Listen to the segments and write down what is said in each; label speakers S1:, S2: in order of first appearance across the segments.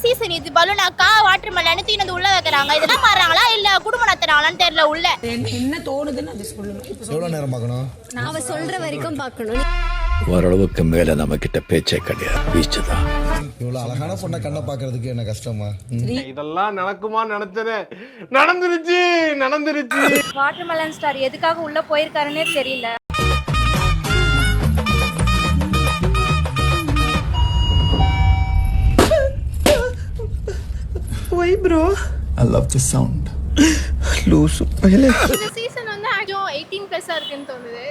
S1: Season இது பலூனாக்கா water melon தீனது உள்ள வைக்கிறாங்க. இதெல்லாம் மாறாங்களா இல்ல குடும்பம் நடத்துறாங்களான்னு தெரியல. உள்ள
S2: என்ன தோணுதுன்னு அது சொல்லணும்.
S3: எவ்வளவு நேரம் பார்க்கணும்?
S4: நாம சொல்ற வரைக்கும் பார்க்கணும்.
S5: ஓரளவுக்கு மேல நம்ம கிட்ட பேச்சே கிடையாது. பீச்சுதான்.
S3: இவ்வளவு அழகான பொண்ணை கண்ணை பாக்குறதுக்கு என்ன கஷ்டமா?
S6: இதெல்லாம் நடக்குமா நினைச்சேன். நடந்துருச்சு.
S7: வாட்டர் மெலன் ஸ்டார் எதுக்காக உள்ள போயிருக்காருன்னே தெரியல.
S2: Why bro?
S5: I love the sound.
S2: லூசு பையலே.
S8: இந்த சீசன் வந்து ஆக்சுவலா 18+ இருக்குன்னு தோணுது.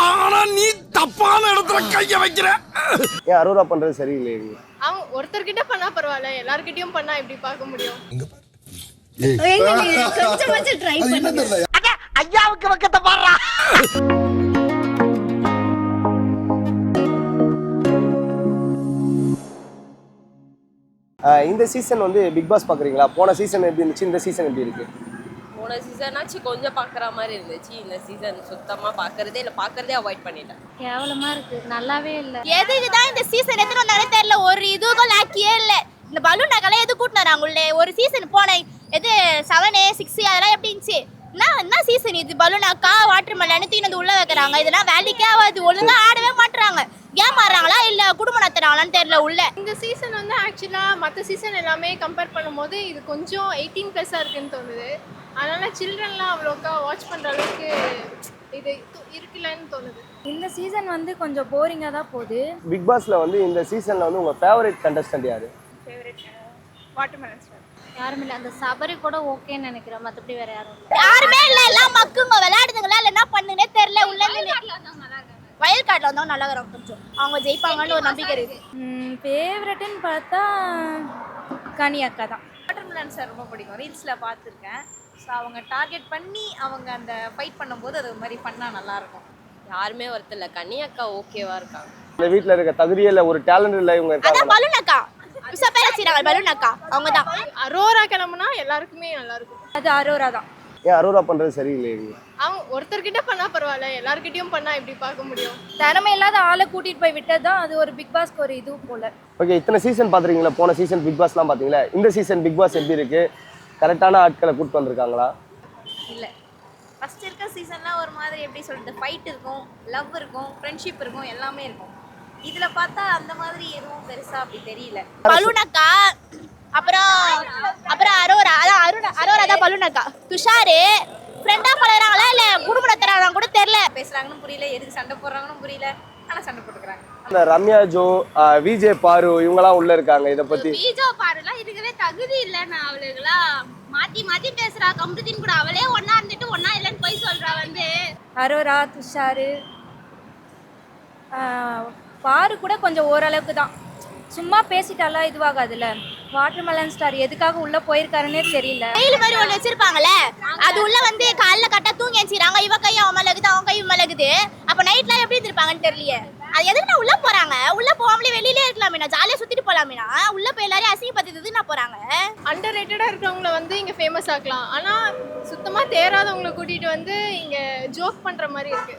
S5: ஆனா நீ தப்பான இடத்துல கைய வைக்கிற.
S6: ஏன் அரோரா பண்றது சரியில்லை?
S8: அவங்க ஒருத்தர்கிட்ட பண்ணா பரவாயில்ல, எல்லார்கிட்டயும் பண்ணா எப்படி பார்க்க முடியும்?
S4: கொஞ்சம் ட்ரை பண்ணுங்க.
S2: ஐயாவுக்கு பக்கத்தை பாறா.
S6: இந்த சீசன் வந்து பிக் பாஸ் பாக்குறீங்களா? போன சீசன் எப்படி இருந்துச்சு, இந்த சீசன் எப்படி இருக்கு?
S9: போன சீசனாச்சு கொஞ்சம் பார்க்குற மாதிரி இருந்துச்சு. இந்த சீசன் சுத்தமாக பார்க்கறதே அவாய்ட் பண்ணிட்டேன்.
S7: கேவலமா இருக்கு, நல்லாவே இல்லை.
S1: எதுக்குதான் இந்த சீசன் எத்தனை வந்தாலும் தெரியல. ஒரு இதுவும் லாக்கியே இல்ல. இந்த பலூன் நகலை எது கூட்டினாங்க உள்ளே? ஒரு சீசன் போன எது 7, 6 அதெல்லாம் எப்படி இருந்துச்சு? என்ன சீசன் இது பலூனாக்கா வாட்டர் மெலன் தீனது உள்ள வைக்கிறாங்க. இதெல்லாம் வேலைக்கே ஆகாது. ஒழுங்கா ஆடவே மாட்டுறாங்க. ஏன் மாறாங்களா இல்ல குடும்பம் நடத்துறாங்களான்னு தெரியல. உள்ள
S8: இந்த சீசன் வந்து ஆக்சுவலா மற்ற சீசன் எல்லாமே கம்பேர் பண்ணும்போது இது கொஞ்சம் 18+ இருக்குன்னு தோணுது. அதனால சில்ட்ரன்லாம் அவ்வளோக்கா வாட்ச் பண்ற அளவுக்கு இது இருக்குல்லன்னு தோணுது.
S7: இந்த சீசன் வந்து கொஞ்சம் போரிங்கா தான் போகுது.
S6: பிக் பாஸ்ல வந்து இந்த சீசன்ல வந்து உங்க ஃபேவரட் கண்டஸ்டன்ட் யாரு?
S8: வாட்டர் மெலன் ஸ்டார்
S7: யாரும் இல்லை. அந்த சபரி கூட ஓகேன்னு நினைக்கிறேன். மற்றபடி வேற யாரும்
S1: யாருமே இல்ல. எல்லாம் மக்குங்க விளையாடுதுங்களா இல்ல என்ன பண்ணுனே தெரியல. உள்ள வயல் காட்டுல வந்தவங்க நல்லா வரும். கொஞ்சம் அவங்க ஜெயிப்பாங்கன்னு ஒரு நம்பிக்கை இருக்கு.
S7: ஃபேவரட்னு பார்த்தா கனி அக்கா தான்.
S10: வாட்டர் மெலன் சார் ரொம்ப பிடிக்கும். ரீல்ஸில் பார்த்துருக்கேன். ஸோ அவங்க டார்கெட் பண்ணி அவங்க அந்த ஃபைட் பண்ணும்போது அது மாதிரி பண்ணால் நல்லாயிருக்கும்.
S9: யாருமே ஒருத்தர் இல்லை. கனி அக்கா ஓகேவா இருக்காங்க.
S6: இந்த வீட்ல இருக்க தகுதியில ஒரு டேலண்ட் இல்ல இவங்க
S1: அதான்
S6: இருக்காங்க.
S1: பலூன் அக்கா பேர் வச்சிருக்காங்க. பலூன் அக்கா அவங்க தான்.
S8: அரோரா கிளம்புனா எல்லாருக்குமே நல்லா இருக்கும்.
S7: அது அரோரா தான்.
S6: ஏன் அரோரா பண்றது சரியில்லை?
S8: அவங்க ஒருத்தர்கிட்ட பண்ணா பரவாயில்ல, எல்லார்கிட்டயும் பண்ணா எப்படி பார்க்க முடியும்?
S7: திறமை இல்லாத ஆளை கூட்டிட்டு போய் விட்டது தான் அது ஒரு பிக் பாஸ்க்கு ஒரு இது போல.
S6: ஓகே, இத்தனை சீசன் பாத்துறீங்களா? போன சீசன் பிக் பாஸ்லாம் பாத்தீங்களா? இந்த சீசன் பிக் பாஸ் எப்படி இருக்கு? கரெக்டான ஆட்களை கூட்டு வந்திருக்காங்களா?
S10: இல்லை, ஃபஸ்ட் இருக்க சீசன்லாம் ஒரு மாதிரி எப்படி சொல்கிறது, ஃபைட் இருக்கும், லவ் இருக்கும், ஃப்ரெண்ட்ஷிப் இருக்கும், எல்லாமே இருக்கும். இதில் பார்த்தா அந்த மாதிரி எதுவும் பெருசாக அப்படி தெரியல.
S1: பலூன் அக்கா அப்புறம் அரோரா. அதான் அரோரா தான் பலூன் அக்கா. துஷாரு ஃப்ரெண்டா பழகுறாங்களா இல்ல குடும்பம் நடத்துறாங்க கூட தெரியல.
S10: பேசுகிறாங்கன்னு புரியல, எதுக்கு சண்டை போடுறாங்கன்னு புரியல, ஆனால் சண்டை போட்டுக்கிறாங்க.
S6: இந்த ரம்யா ஜோ, விஜய் பாரு இவங்கலாம் உள்ள இருக்காங்க. இதை பத்தி
S1: விஜோ பாருலாம் இருக்கவே தகுதி இல்லைன்னு அவளுக்குலாம் மாத்தி பேசுறா. கம்ருதீன் கூட அவளே ஒன்னா இருந்துட்டு ஒன்னா இல்லைன்னு போய் சொல்றா. வந்து
S7: அரோரா, துஷாரு, பாரு கூட கொஞ்சம் ஓரளவுக்கு தான். சும்மா பேசிட்டாலாம் இதுவாகாதுல்ல. வாட்டர் மெலன் ஸ்டார் எதுக்காக உள்ள போயிருக்காருன்னே தெரியல.
S1: வெயில் மாதிரி ஒண்ணு வச்சிருப்பாங்கல்ல, அது உள்ள வந்து காலைல கட்டா தூங்கி வச்சிருக்காங்க. இவ கை அவன் மலகுது, அவன் கை மலகுது. அப்ப நைட்லாம் எப்படி இருந்திருப்பாங்கன்னு தெரியலையே. அது எதுக்கு நான் உள்ள போறாங்க? உள்ள போகாமலே வெளியிலே இருக்கலாமே, நான் ஜாலியா சுத்திட்டு போலாமேனா. உள்ள போய் எல்லாரையும் அசிங்கப்படுத்துறது நான் போறாங்க.
S8: அண்டர் ரேட்டடா இருக்கிறவங்கள வந்து இங்க ஃபேமஸ் ஆக்கலாம். ஆனா சுத்தமா தேராதவங்களை கூட்டிட்டு வந்து இங்க ஜோக் பண்ற மாதிரி இருக்கு.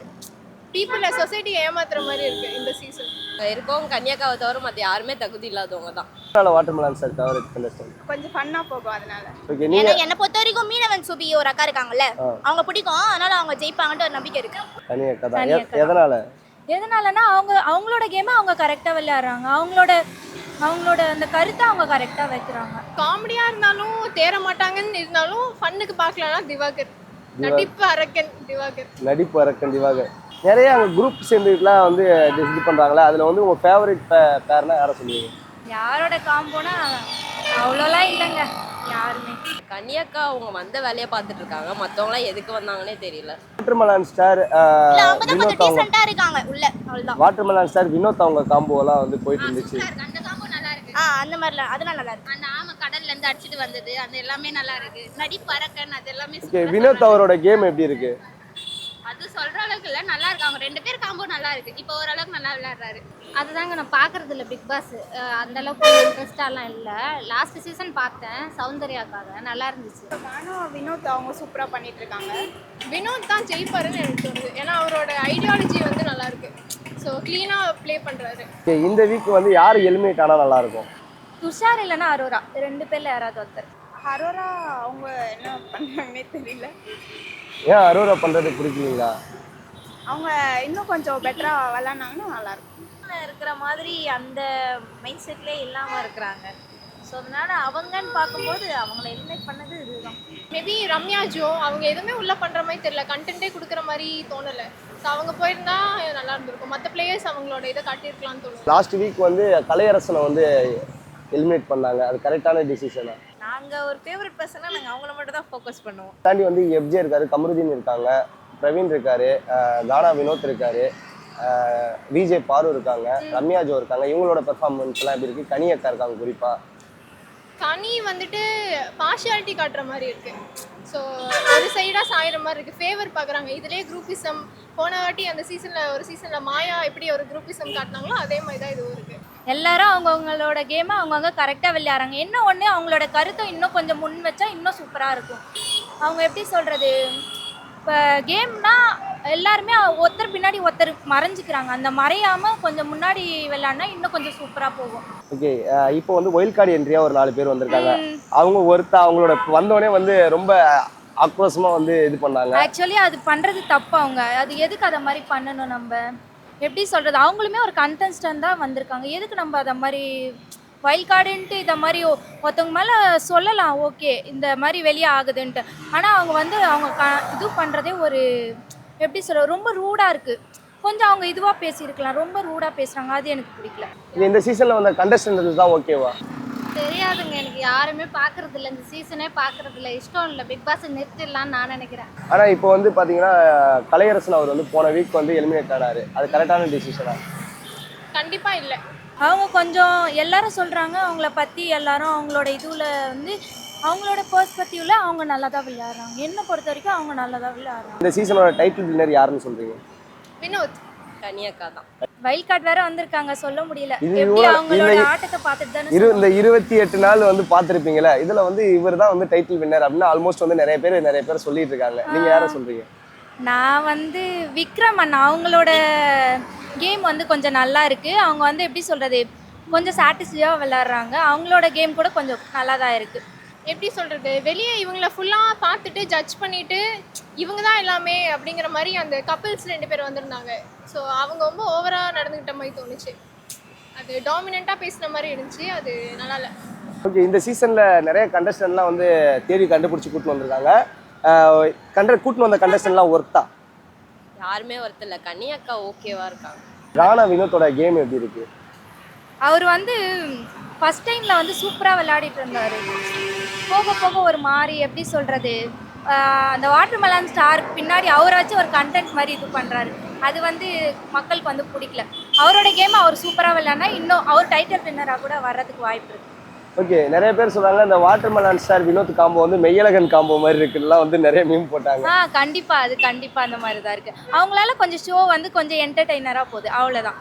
S8: பீப்புளை சொசைட்டி ஏமாத்துற மாதிரி இருக்கு இந்த சீசன்.
S9: இருக்கவங்க கன்னியாக்காவை தவிர மற்ற யாருமே தகுதி இல்லாதவங்க தான்.
S6: Water melon sir favourite contestant.
S8: கொஞ்சம் ஃபன்னா போகும் அதனால.
S6: ஓகே, நீங்க
S1: என்ன பொறுத்த வரைக்கும் மீனவன் சுபி ஒரு அக்கா இருக்காங்கல்ல, அவங்க பிடிக்கும். அதனால அவங்க ஜெயிப்பாங்கன்ற ஒரு நம்பிக்கை இருக்கு.
S6: கனியா கதை
S7: எதனாலனா அவங்களோட கேமை அவங்க கரெக்டாக விளையாடுறாங்க. அவங்களோட அந்த கருத்தை அவங்க கரெக்டாக வைக்கிறாங்க.
S8: காமெடியா இருந்தாலும் தேர மாட்டாங்கன்னு இருந்தாலும் ஃபன்னுக்கு பார்க்கலாம்னா திவாகர். நடிப்பு அரக்கன் திவாகர். நிறைய அங்கே குரூப் சேர்ந்துலாம் வந்து இது பண்ணுறாங்களா? அதில் வந்து உங்கள் ஃபேவரட் பேர்னா யாரை சொல்லுவீங்க?
S7: யாரோட காம்போனா அவ்வளோலாம் இல்லைங்க யாருமே.
S9: கன்னியாக்கா அவங்க வந்த வேலையை பார்த்துட்டு இருக்காங்க. மற்றவங்களாம் எதுக்கு வந்தாங்கன்னே தெரியல.
S6: வாட்டர் மெலன் ஸ்டார் வினோத் அவங்க
S1: இருக்காங்க உள்ள. அவ்வளவுதான்.
S6: வாட்டர் மெலன் ஸ்டார் வினோத் அவங்க காம்போலாம் வந்து போயிட்டு இருந்துச்சு.
S1: அந்த காம்போ நல்லா இருக்கு. அந்த மாதிரிலாம் அதெல்லாம் நல்லா இருக்கு. அந்த ஆமா கடல்ல இருந்து அடிச்சிட்டு வந்தது அந்த எல்லாமே நல்லா இருக்கு. நடிப்பு அரக்கன் அது எல்லாமே.
S6: ஓகே, வினோத் அவரோட கேம் எப்படி இருக்கு?
S1: அது சொல்ற அளவுக்கு இல்ல, நல்லா இருக்கு. அவங்க ரெண்டு பேர் காம்போ நல்லா இருக்கு. இப்போ ஓரளவுக்கு நல்லா விளையாடுறாரு.
S7: அதுதாங்க நான் பார்க்கறது இல்லை பிக் பாஸ். அந்த அளவுக்கு இன்ட்ரெஸ்டாலாம் இல்லை. லாஸ்ட் சீசன் பார்த்தேன் சௌந்தர்யாக்காக, நல்லா இருந்துச்சு.
S8: நானும் வினோத் அவங்க சூப்பராக பண்ணிட்டு இருக்காங்க. வினோத் தான் ஜெயிப்பாருன்னு எனக்கு தோணுது. ஏன்னா அவரோட ஐடியாலஜி வந்து நல்லா இருக்கு. ஸோ ஸோ க்ளீனாக ப்ளே பண்ணுறாரு.
S6: இந்த வீக் வந்து யார் எலிமினேட் ஆனால் நல்லா இருக்கும்?
S7: துஷார் இல்லைன்னா அரோரா, 2 பேர்ல யாராவது ஒருத்தர்.
S10: அரோரா அவங்க என்ன பண்ணுறாங்கன்னே தெரியல.
S6: ஏன் அரோரா பண்ணுறது பிடிக்கலீங்களா?
S10: அவங்க இன்னும் கொஞ்சம் பெட்டராக விளாட்னாங்கன்னா நல்லாயிருக்கும். இருக்கிற மாதிரி அந்த மைண்ட் செட்லேயே இல்லாமல் இருக்கிறாங்க. ஸோ அதனால அவங்கன்னு பார்க்கும்போது அவங்கள எலிமினேட் பண்ணது இதுதான்.
S8: மேபி ரம்யா ஜோ அவங்க எதுவுமே உள்ளே பண்ணுற மாதிரி தெரியல, கண்டென்ட்டே கொடுக்குற மாதிரி தோணலை. ஸோ அவங்க போயிருந்தா நல்லா இருந்திருக்கும். மற்ற பிளேயர்ஸ் அவங்களோட இதை காட்டியிருக்கலாம்னு தோணும்.
S6: லாஸ்ட் வீக் வந்து கலையரசனை வந்து எலிமினேட் பண்ணாங்க, அது கரெக்டான டிசிஷனா?
S10: நாங்கள் ஒரு ஃபேவரட் பர்சனாக நாங்கள் அவங்கள மட்டும் தான் ஃபோக்கஸ் பண்ணுவோம்.
S6: தாண்டி வந்து எஃப்ஜே இருக்காரு, கமருதீன் இருக்காங்க, பிரவீன் இருக்காரு, கானா வினோத் இருக்காரு, விஜே பாரு இருக்காங்க, ரம்யா ஜோ இருக்காங்க. இவங்களோட பெர்ஃபார்மன்ஸ்லாம் எப்படி இருக்குது? கனி அக்கா இருக்காங்க குறிப்பாக.
S8: கனி வந்துட்டு பார்ஷியாலிட்டி காட்டுற மாதிரி இருக்கு. ஸோ ஒரு சைடாக சாயிற மாதிரி இருக்குது, ஃபேவர் பார்க்குறாங்க. இதுலேயே குரூப்பிசம் போன வாட்டி அந்த ஒரு சீசனில் மாயா எப்படி ஒரு குரூப்பிசம் காட்டினாங்களோ அதே மாதிரி தான் இதுவும் இருக்குது.
S7: எல்லாரும் அவங்கவுங்களோட கேமை அவங்கவுங்க கரெக்டாக விளையாடுறாங்க. என்ன ஒன்று அவங்களோட கருத்தை இன்னும் கொஞ்சம் முன் வச்சா இன்னும் சூப்பராக இருக்கும். அவங்க எப்படி சொல்கிறது, இப்போ கேம்னா எல்லாருமே ஒருத்தர் பின்னாடி ஒருத்தர் மறைஞ்சிக்கிறாங்க. அந்த மறையாமல் கொஞ்சம் முன்னாடி விளையாடினா இன்னும் கொஞ்சம் சூப்பராக போகும்.
S6: ஓகே, இப்போ வந்து ஒயில்ட் கார்டு என்ட்ரியாக ஒரு 4 பேர் வந்திருக்காங்க. அவங்க அவங்களோட வந்தோடனே வந்து ரொம்ப ஆக்ரோஷமாக வந்து இது பண்ணாங்க.
S7: ஆக்சுவலி அது பண்ணுறது தப்பு. அவங்க அது எதுக்கு அதை மாதிரி பண்ணணும்? நம்ம எப்படி சொல்கிறது, அவங்களுமே ஒரு கண்டெஸ்டன்ட் தான் வந்திருக்காங்க. எதுக்கு நம்ம அதை மாதிரி வைல்ட் கார்டுன்ட்டு இதை மாதிரி ஒருத்தவங்க மேலே சொல்லலாம், ஓகே இந்த மாதிரி வெளியே ஆகுதுன்ட்டு. ஆனால் அவங்க வந்து அவங்க இது பண்ணுறதே ஒரு எப்படி சொல்ற ரொம்ப ரூடாக இருக்குது. கொஞ்சம் அவங்க இதுவாக பேசியிருக்கலாம், ரொம்ப ரூடாக பேசுகிறாங்க, அது எனக்கு பிடிக்கல.
S6: இந்த சீசனில் வந்த கண்டஸ்டன்ட் தான் ஓகேவா?
S10: தெரியாதுங்க, எனக்கு யாருமே பார்க்கறது இல்லை, இந்த சீசனே பார்க்கறது இல்லை, இஷ்டம் இல்லை. பிக் பாஸ் நிறுத்திடலான்னு நான் நினைக்கிறேன்.
S6: ஆனால் இப்போ வந்து பார்த்தீங்கன்னா கலையரசன் அவர் வந்து போன வீக் வந்து எலிமினேட் ஆனார், அது கரெக்டான டிசிஷனா?
S8: கண்டிப்பாக இல்லை.
S7: அவங்க கொஞ்சம் எல்லாரும் சொல்கிறாங்க அவங்கள பற்றி, எல்லாரும் அவங்களோட இதுவில் வந்து அவங்களோட பெர்ஸ்பெக்டிவ்ல அவங்க நல்லா தான் விளையாடுறாங்க. என்னை பொறுத்த வரைக்கும் அவங்க நல்லா தான் விளையாடுறாங்க.
S6: இந்த சீசனோட டைட்டில் வின்னர் யாருன்னு சொல்கிறீங்க?
S8: வினோத்.
S9: கனியக்கா தான்.
S7: வைல்ட் கார்டு வேற வந்திருக்காங்க, சொல்ல முடியல.
S6: இது
S7: எப்படி அவங்களோட ஆட்டத்தை பார்த்துட்டு தானே
S6: இந்த 28 நாள் வந்து பார்த்துருப்பீங்களா, இதில் வந்து இவர் தான் வந்து டைட்டில் வின்னர் அப்படின்னு ஆல்மோஸ்ட் வந்து நிறைய பேர் சொல்லிட்டு இருக்காங்க. நீங்கள் யாரை சொல்கிறீங்க?
S7: நான் வந்து விக்ரம் அண்ணா, அவங்களோட கேம் வந்து கொஞ்சம் நல்லா இருக்கு. அவங்க வந்து எப்படி சொல்றது, கொஞ்சம் சாட்டிஸ்ஃபையாக விளையாடுறாங்க. அவங்களோட கேம் கூட கொஞ்சம் நல்லா தான் இருக்கு.
S8: எப்படி சொல்கிறது, வெளியே இவங்களை ஃபுல்லாக பார்த்துட்டு ஜட்ஜ் பண்ணிவிட்டு இவங்க தான் எல்லாமே அப்படிங்கிற மாதிரி அந்த கப்பிள்ஸ் 2 பேர் வந்திருந்தாங்க. ஸோ அவங்க ரொம்ப ஓவராக நடந்துக்கிட்ட மாதிரி தோணுச்சு. அது டாமினண்ட்டாக பேசின மாதிரி இருந்துச்சு, அது நல்லா இல்லை.
S6: ஓகே, இந்த சீசனில் நிறைய கண்டஸ்டன்ட்லாம் வந்து தேடி கண்டுபிடிச்சி கூட்டின்னு வந்திருக்காங்க. கூட்டின்னு வந்த கண்டஸ்டன்ட்லாம் ஒர்த்தா?
S9: யாருமே ஒருத்தர் இல்லை, கனியக்கா ஓகேவா இருக்காங்க.
S6: ராணா வினோத்தோட கேம் எப்படி இருக்கு?
S7: அவர் வந்து ஃபர்ஸ்ட் டைமில் வந்து சூப்பராக விளையாடிட்டு இருந்தார். போக போக ஒரு மாதிரி எப்படி சொல்கிறது, அந்த வாட்டர்மெலன் ஸ்டார் பின்னாடி அவராச்சும் ஒரு கண்டென்ட் மாதிரி இது பண்ணுறாரு. அது வந்து மக்களுக்கு வந்து பிடிக்கல. அவரோட கேமை அவர் சூப்பராக விளையாடினா இன்னும் அவர் டைட்டில் வின்னராக கூட வர்றதுக்கு வாய்ப்பு இருக்குது.
S6: ஓகே, நிறைய பேர் சொல்கிறாங்க இந்த வாட்டர்மெலன் ஸ்டார் வினோத் காம்போ வந்து மெய்யழகன் காம்போ மாதிரி இருக்குலாம் வந்து நிறைய மீம் போட்டாங்க.
S7: கண்டிப்பாக அது கண்டிப்பாக அந்த மாதிரி தான் இருக்குது. அவங்களால கொஞ்சம் ஷோ வந்து கொஞ்சம் என்டர்டெய்னராக போகுது, அவ்வளோதான்.